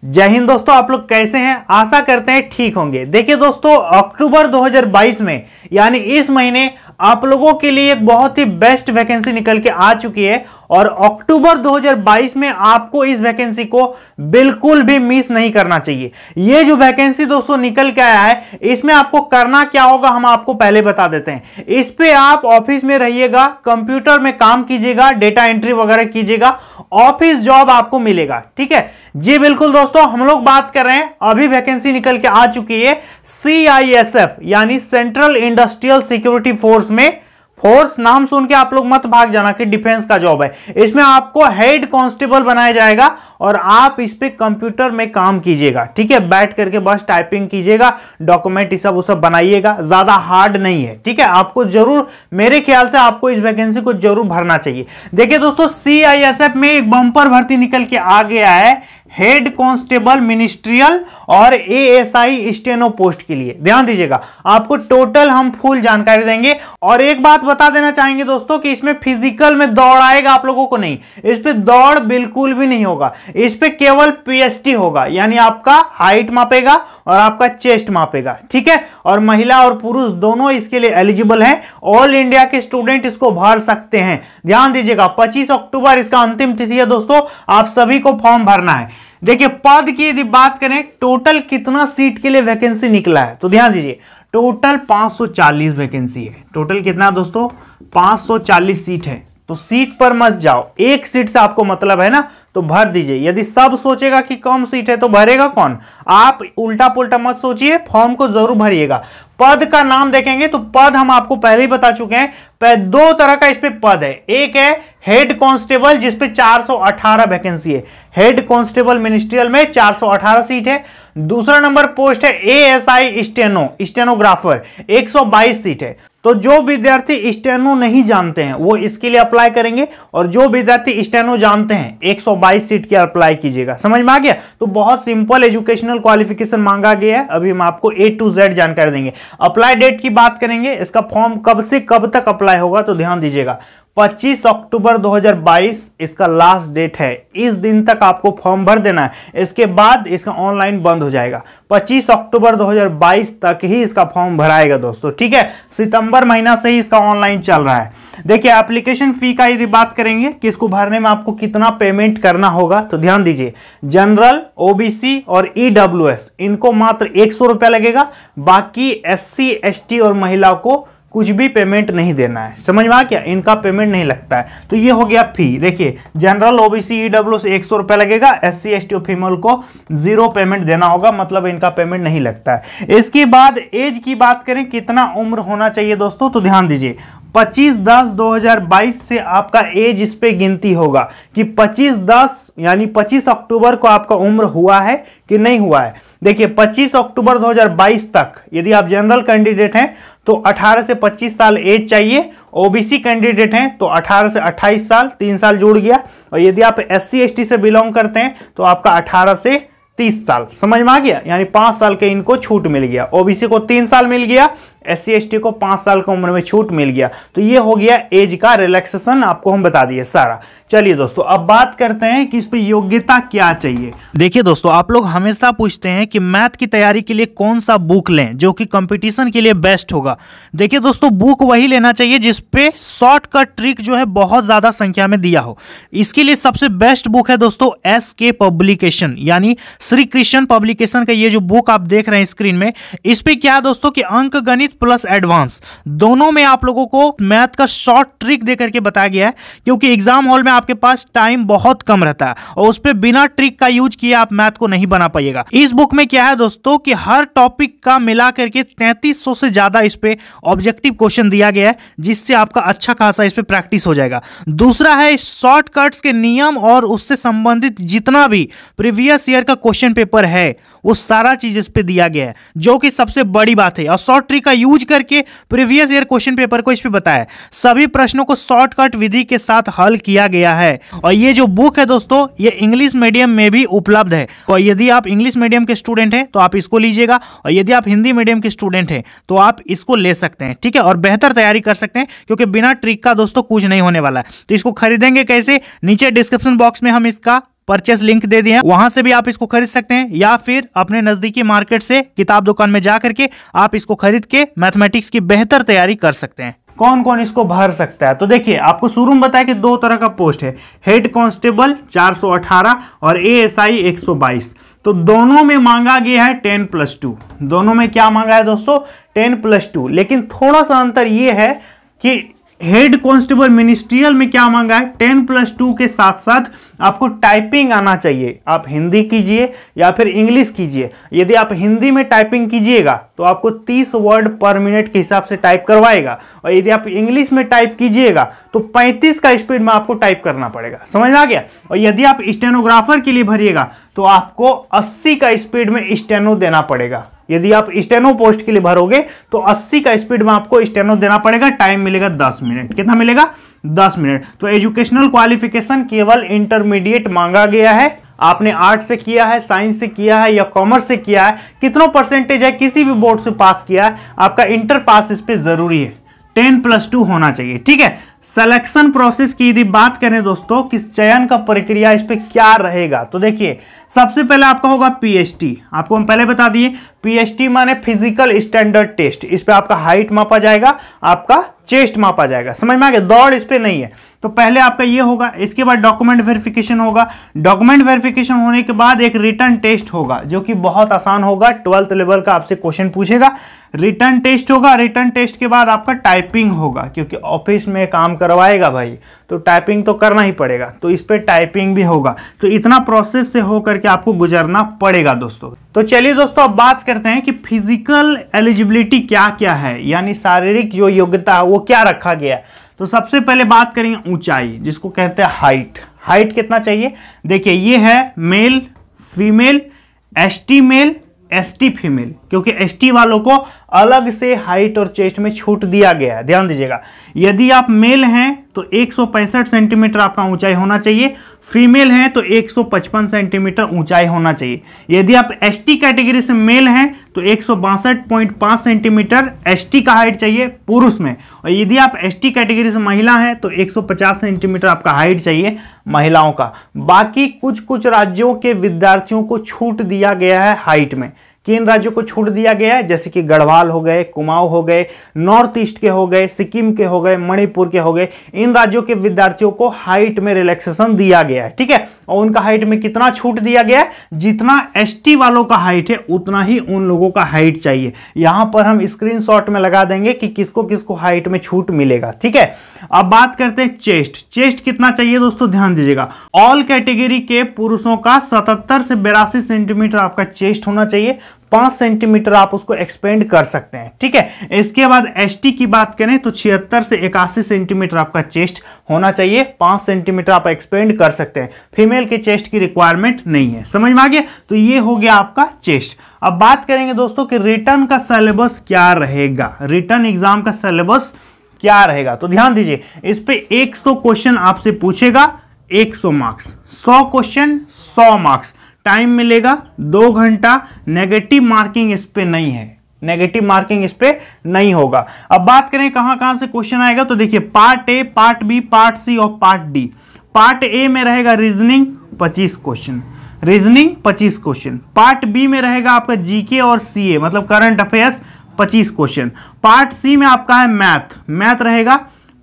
जय हिंद दोस्तों, आप लोग कैसे हैं? आशा करते हैं ठीक होंगे। देखिए दोस्तों, अक्टूबर 2022 में यानी इस महीने आप लोगों के लिए एक बहुत ही बेस्ट वैकेंसी निकल के आ चुकी है और अक्टूबर 2022 में आपको इस वैकेंसी को बिल्कुल भी मिस नहीं करना चाहिए। ये जो वैकेंसी दोस्तों निकल के आया है, इसमें आपको करना क्या होगा हम आपको पहले बता देते हैं। इस पे आप ऑफिस में रहिएगा, कंप्यूटर में काम कीजिएगा, डेटा एंट्री वगैरह कीजिएगा, ऑफिस जॉब आपको मिलेगा। ठीक है जी, बिल्कुल दोस्तों, हम लोग बात कर रहे हैं, अभी वैकेंसी निकल के आ चुकी है CISF यानी सेंट्रल इंडस्ट्रियल सिक्योरिटी फोर्स में। फोर्स नाम सुन के आप लोग मत भाग जाना कि डिफेंस का जॉब है। इसमें आपको हेड कांस्टेबल बनाया जाएगा और आप इस पे कंप्यूटर में काम कीजिएगा। ठीक है, बैठ करके बस टाइपिंग कीजिएगा, डॉक्यूमेंट वो सब बनाइएगा, ज्यादा हार्ड नहीं है। ठीक है, आपको जरूर, मेरे ख्याल से आपको इस वैकेंसी को जरूर भरना चाहिए। देखिए दोस्तों, CISF में एक बम्पर भर्ती निकल के आ गया है हेड कांस्टेबल मिनिस्ट्रियल और ASI स्टेनो पोस्ट के लिए। ध्यान दीजिएगा, आपको टोटल हम फुल जानकारी देंगे। और एक बात बता देना चाहेंगे दोस्तों कि इसमें फिजिकल में दौड़ आएगा आप लोगों को नहीं, इस पे दौड़ बिल्कुल भी नहीं होगा। इस पे केवल PST होगा, यानी आपका हाइट मापेगा और आपका चेस्ट मापेगा। ठीक है, और महिला और पुरुष दोनों इसके लिए एलिजिबल हैं। ऑल इंडिया के स्टूडेंट इसको भर सकते हैं। ध्यान दीजिएगा, 25 अक्टूबर इसका अंतिम तिथि है दोस्तों, आप सभी को फॉर्म भरना है। देखिए, पद की यदि बात करें, टोटल कितना सीट के लिए वैकेंसी निकला है तो ध्यान दीजिए, टोटल 540 वैकेंसी है। टोटल कितना दोस्तों? 540 सीट है। तो सीट पर मत जाओ, एक सीट से आपको मतलब है ना, तो भर दीजिए। यदि सब सोचेगा कि कम सीट है तो भरेगा कौन? आप उल्टा पुल्टा मत सोचिए, फॉर्म को जरूर भरिएगा। पद का नाम देखेंगे तो पद हम आपको पहले ही बता चुके हैं, दो तरह का इस पे पद है। एक है हेड कांस्टेबल जिसपे 418 वैकेंसी है, हेड कांस्टेबल मिनिस्ट्रियल में 418 सीट है। दूसरा नंबर पोस्ट है ASI स्टेनोग्राफर, 122 सीट है। तो जो विद्यार्थी स्टेनो नहीं जानते हैं वो इसके लिए अप्लाई करेंगे, और जो विद्यार्थी स्टेनो जानते हैं 122 सीट की अप्लाई कीजिएगा। समझ में आ गया? तो बहुत सिंपल एजुकेशनल क्वालिफिकेशन मांगा गया है। अभी हम आपको A to Z जानकारी देंगे। अप्लाई डेट की बात करेंगे, इसका फॉर्म कब से कब तक अप्लाई होगा तो ध्यान दीजिएगा, 25 अक्टूबर 2022 इसका लास्ट डेट है। इस दिन तक आपको फॉर्म भर देना है, इसके बाद इसका ऑनलाइन बंद हो जाएगा। 25 अक्टूबर 2022 तक ही इसका फॉर्म भराएगा दोस्तों। ठीक है, सितंबर महीना से ही इसका ऑनलाइन चल रहा है। देखिए, एप्लीकेशन फी का यदि बात करेंगे कि इसको भरने में आपको कितना पेमेंट करना होगा तो ध्यान दीजिए, जनरल, OBC और EWS इनको मात्र 100 रुपया लगेगा। बाकी SC ST और महिला को कुछ भी पेमेंट नहीं देना है। समझ में आ गया? इनका पेमेंट नहीं लगता है। तो ये हो गया फी। देखिए, जनरल, OBC, EWS 100 रुपया लगेगा, SC ST और फीमेल को 0 पेमेंट देना होगा, मतलब इनका पेमेंट नहीं लगता है। इसके बाद एज की बात करें, कितना उम्र होना चाहिए दोस्तों तो ध्यान दीजिए, 25/10/2022 से आपका एज इस पे गिनती होगा कि 25/10 यानी 25 अक्टूबर को आपका उम्र हुआ है कि नहीं हुआ है। देखिए, 25 अक्टूबर 2022 तक यदि आप जनरल कैंडिडेट हैं तो 18 से 25 साल एज चाहिए। OBC कैंडिडेट हैं तो 18 से 28 साल, 3 साल जुड़ गया। और यदि आप SC ST से बिलोंग करते हैं तो आपका 18 से 30 साल। समझ में आ गया? यानी 5 साल के इनको छूट मिल गया। OBC को 3 साल मिल गया, SC ST को 5 साल की उम्र में छूट मिल गया। तो ये हो गया एज का रिलैक्सेशन, आपको हम बता दिए सारा। चलिए दोस्तों, अब बात करते हैं कि इस पे योग्यता क्या चाहिए। देखिए दोस्तों, आप लोग हमेशा पूछते हैं कि मैथ की तैयारी के लिए कौन सा बुक लें जो कि कंपटीशन के लिए बेस्ट होगा। देखिए दोस्तों, बुक वही लेना चाहिए जिसपे शॉर्टकट ट्रिक जो है बहुत ज्यादा संख्या में दिया हो। इसके लिए सबसे बेस्ट बुक है दोस्तों SK पब्लिकेशन, यानी श्री कृष्ण पब्लिकेशन का ये जो बुक आप देख रहे हैं स्क्रीन में, इस पे क्या है दोस्तों कि अंक गणित प्लस एडवांस दोनों में आप लोगों को मैथ का शॉर्ट ट्रिक देकर के बताया गया है, क्योंकि एग्जाम हॉल में आपके पास टाइम बहुत कम रहता है और उस पे बिना ट्रिक का यूज किए आप मैथ को नहीं बना पाइएगा। इस बुक में क्या है दोस्तों कि हर टॉपिक का मिला करके 3300 से ज्यादा इस पे ऑब्जेक्टिव क्वेश्चन दिया गया है, जिससे आपका अच्छा खासा इस पे प्रैक्टिस हो जाएगा। दूसरा है शॉर्टकट्स के नियम और उससे संबंधित जितना भी प्रीवियस ईयर का क्वेश्चन पेपर है वो सारा चीज इस पे दिया गया है, जो कि सबसे बड़ी बात है। और शॉर्ट ट्रिक का यूज करके प्रीवियस ईयर क्वेश्चन पेपर को इस पे बताया, सभी प्रश्नों को शॉर्टकट विधि के साथ हल किया गया है। और ये जो बुक है दोस्तों, ये इंग्लिश मीडियम में भी उपलब्ध है। और यदि आप इंग्लिश मीडियम के स्टूडेंट हैं तो आप इसको लीजिएगा, और यदि आप हिंदी मीडियम के स्टूडेंट हैं तो आप इसको ले सकते हैं। ठीक है, और बेहतर तैयारी कर सकते हैं, क्योंकि बिना ट्रिक का दोस्तों कुछ नहीं होने वाला है। तो इसको खरीदेंगे कैसे? नीचे डिस्क्रिप्शन बॉक्स में हम इसका परचेस लिंक दे दिए हैं, वहां से भी आप इसको खरीद सकते हैं, या फिर अपने नजदीकी मार्केट से किताब दुकान में जा करके आप इसको खरीद के मैथमेटिक्स की बेहतर तैयारी कर सकते हैं। कौन कौन इसको भर सकता है? तो देखिए, आपको शुरू में बताया कि 2 तरह का पोस्ट है, हेड कांस्टेबल 418 और एएसआई 122। तो दोनों में मांगा गया है 10+2। दोनों में क्या मांगा है दोस्तों? 10+2। लेकिन थोड़ा सा अंतर यह है कि हेड कांस्टेबल मिनिस्ट्रियल में क्या मांगा है? 10+2 के साथ साथ आपको टाइपिंग आना चाहिए। आप हिंदी कीजिए या फिर इंग्लिश कीजिए। यदि आप हिंदी में टाइपिंग कीजिएगा तो आपको 30 वर्ड पर मिनट के हिसाब से टाइप करवाएगा, और यदि आप इंग्लिश में टाइप कीजिएगा तो 35 का स्पीड में आपको टाइप करना पड़ेगा। समझ में आ गया? और यदि आप स्टेनोग्राफर के लिए भरिएगा तो आपको 80 का स्पीड में स्टेनो देना पड़ेगा। यदि आप स्टेनो पोस्ट के लिए भरोगे तो 80 का स्पीड में आपको स्टेनो देना पड़ेगा। टाइम मिलेगा 10 मिनट। कितना मिलेगा? 10 मिनट। तो एजुकेशनल क्वालिफिकेशन केवल इंटरमीडिएट मांगा गया है। आपने आर्ट से किया है, साइंस से किया है या कॉमर्स से किया है, कितना परसेंटेज है, किसी भी बोर्ड से पास किया है, आपका इंटर पास इस पे जरूरी है। 10+2 होना चाहिए। ठीक है। सिलेक्शन प्रोसेस की यदि बात करें दोस्तों कि चयन का प्रक्रिया इस पे क्या रहेगा, तो देखिए, सबसे पहले आपका होगा पीएचटी। आपको हम पहले बता दिए, पीएचटी माने फिजिकल स्टैंडर्ड टेस्ट। इस पे आपका हाइट मापा जाएगा, आपका चेस्ट मापा जाएगा। समझ में आ गया? दौड़ इस पे नहीं है। तो पहले आपका ये होगा। इसके बाद डॉक्यूमेंट वेरिफिकेशन होगा। डॉक्यूमेंट वेरिफिकेशन होने के बाद एक रिटन टेस्ट होगा, जो कि बहुत आसान होगा। 12th लेवल का आपसे क्वेश्चन पूछेगा, रिटन टेस्ट होगा। रिटन टेस्ट के बाद आपका टाइपिंग होगा, क्योंकि ऑफिस में काम करवाएगा भाई, तो टाइपिंग तो करना ही पड़ेगा। तो इस पे टाइपिंग भी होगा। तो इतना प्रोसेस से होकर के आपको गुजरना पड़ेगा दोस्तों। तो चलिए दोस्तों, अब बात करते हैं कि फिजिकल एलिजिबिलिटी क्या क्या है, यानी शारीरिक जो योग्यता है वो क्या रखा गया है। तो सबसे पहले बात करेंगे ऊंचाई, जिसको कहते हैं हाइट। हाइट कितना चाहिए? देखिए, ये है male, female, ST male, ST female, क्योंकि एसटी वालों को अलग से हाइट और चेस्ट में छूट दिया गया है। ध्यान दीजिएगा, यदि आप मेल हैं तो 165 सेंटीमीटर आपका ऊंचाई होना चाहिए। फीमेल हैं तो 155 सेंटीमीटर ऊंचाई होना चाहिए। यदि आप एसटी कैटेगरी से मेल हैं तो 162.5 सेंटीमीटर एसटी का हाइट चाहिए पुरुष में, और यदि आप एसटी कैटेगरी से महिला हैं तो 150 सेंटीमीटर आपका हाइट चाहिए महिलाओं का। बाकी कुछ कुछ राज्यों के विद्यार्थियों को छूट दिया गया है हाइट में। किन राज्यों को छूट दिया गया है? जैसे कि गढ़वाल हो गए, कुमाऊं हो गए, नॉर्थ ईस्ट के हो गए, सिक्किम के हो गए, मणिपुर के हो गए। इन राज्यों के विद्यार्थियों को हाइट में रिलैक्सेशन दिया गया है। ठीक है। और उनका हाइट में कितना छूट दिया गया है? जितना एसटी वालों का हाइट है उतना ही उन लोगों का हाइट चाहिए। यहां पर हम स्क्रीनशॉट में लगा देंगे कि किसको किसको हाइट में छूट मिलेगा। ठीक है। अब बात करते हैं चेस्ट। चेस्ट कितना चाहिए दोस्तों? ध्यान दीजिएगा, ऑल कैटेगरी के पुरुषों का 77 से 82 सेंटीमीटर आपका चेस्ट होना चाहिए। 5 सेंटीमीटर आप उसको एक्सपेंड कर सकते हैं। ठीक है। इसके बाद एसटी की बात करें तो 76 से 81 सेंटीमीटर आपका चेस्ट होना चाहिए। 5 सेंटीमीटर आप एक्सपेंड कर सकते हैं। फीमेल के चेस्ट की रिक्वायरमेंट नहीं है। समझ में आ गया? तो ये हो गया आपका चेस्ट। अब बात करेंगे दोस्तों कि रिटर्न का सिलेबस क्या रहेगा। रिटर्न एग्जाम का सिलेबस क्या रहेगा? तो ध्यान दीजिए, इस पे 100 क्वेश्चन आपसे पूछेगा, 100 मार्क्स। 100 question 100 marks. टाइम मिलेगा 2 घंटा। नेगेटिव मार्किंग इस पे नहीं है। नेगेटिव मार्किंग इस पे नहीं होगा। अब बात करें कहां कहां से क्वेश्चन आएगा, तो देखिए, part A, part B, part C और पार्ट डी। पार्ट ए में रहेगा reasoning 25 question, reasoning 25 question. Part B में रहेगा आपका जीके और सीए मतलब current affairs 25 question. Part C में आपका है मैथ, मैथ रहेगा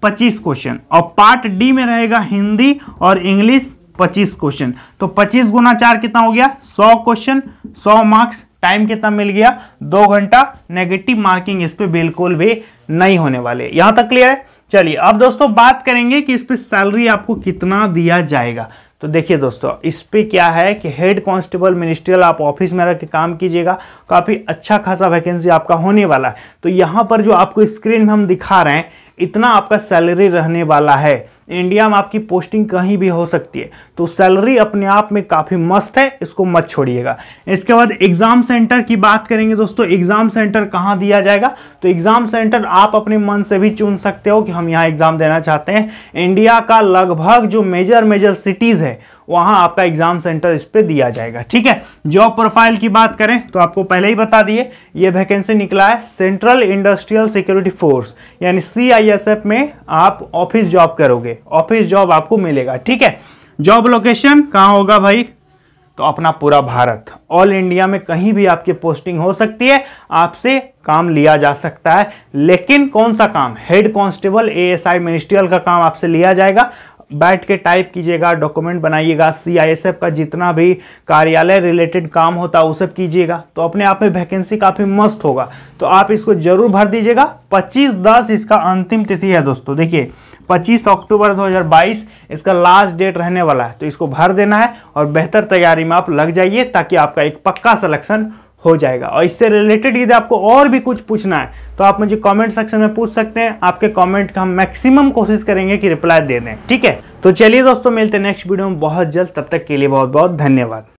25 क्वेश्चन। और पार्ट डी में रहेगा हिंदी और इंग्लिश 25 क्वेश्चन। तो 25 गुना 4 कितना हो गया? 100 क्वेश्चन 100 मार्क्स। टाइम कितना मिल गया? 2 घंटा। नेगेटिव मार्किंग इस पे बिल्कुल भी नहीं होने वाले। यहां तक क्लियर है? चलिए अब दोस्तों बात करेंगे कि इस पे सैलरी आपको कितना दिया जाएगा। तो देखिए दोस्तों, इस पे क्या है कि हेड कांस्टेबल मिनिस्ट्रियल आप ऑफिस में रह के काम कीजिएगा, काफ़ी अच्छा खासा वैकेंसी आपका होने वाला है। तो यहाँ पर जो आपको स्क्रीन में हम दिखा रहे हैं, इतना आपका सैलरी रहने वाला है। इंडिया में आपकी पोस्टिंग कहीं भी हो सकती है, तो सैलरी अपने आप में काफ़ी मस्त है, इसको मत छोड़िएगा। इसके बाद एग्जाम सेंटर की बात करेंगे दोस्तों। एग्जाम सेंटर कहाँ दिया जाएगा? तो एग्जाम सेंटर आप अपने मन से भी चुन सकते हो कि हम यहाँ एग्जाम देना चाहते हैं। इंडिया का लगभग जो मेजर सिटीज़ है वहाँ आपका एग्जाम सेंटर इस पे दिया जाएगा। ठीक है। जॉब प्रोफाइल की बात करें तो आपको पहले ही बता दिए, ये वैकेंसी निकला है सेंट्रल इंडस्ट्रियल सिक्योरिटी फोर्स यानी CISF में आप ऑफिस जॉब करोगे, ऑफिस जॉब आपको मिलेगा। ठीक है। जॉब लोकेशन कहाँ होगा भाई? तो अपना पूरा भारत, ऑल इंडिया में कहीं भी आपकी पोस्टिंग हो सकती है, आपसे काम लिया जा सकता है। लेकिन कौन सा काम? हेड कांस्टेबल, एएसआई, मिनिस्ट्रियल का काम आपसे लिया जाएगा। बैठ के टाइप कीजिएगा, डॉक्यूमेंट बनाइएगा, सीआईएसएफ का जितना भी कार्यालय रिलेटेड काम होता है वो सब कीजिएगा। तो अपने आप में वैकेंसी काफ़ी मस्त होगा, तो आप इसको जरूर भर दीजिएगा। 25/10 इसका अंतिम तिथि है दोस्तों। देखिए 25 अक्टूबर 2022 इसका लास्ट डेट रहने वाला है, तो इसको भर देना है और बेहतर तैयारी में आप लग जाइए, ताकि आपका एक पक्का सिलेक्शन हो जाएगा। और इससे रिलेटेड यदि आपको और भी कुछ पूछना है तो आप मुझे कमेंट सेक्शन में पूछ सकते हैं। आपके कमेंट का हम मैक्सिमम कोशिश करेंगे कि रिप्लाई दे दें, ठीक है। तो चलिए दोस्तों, मिलते हैं नेक्स्ट वीडियो में बहुत जल्द। तब तक के लिए बहुत बहुत धन्यवाद।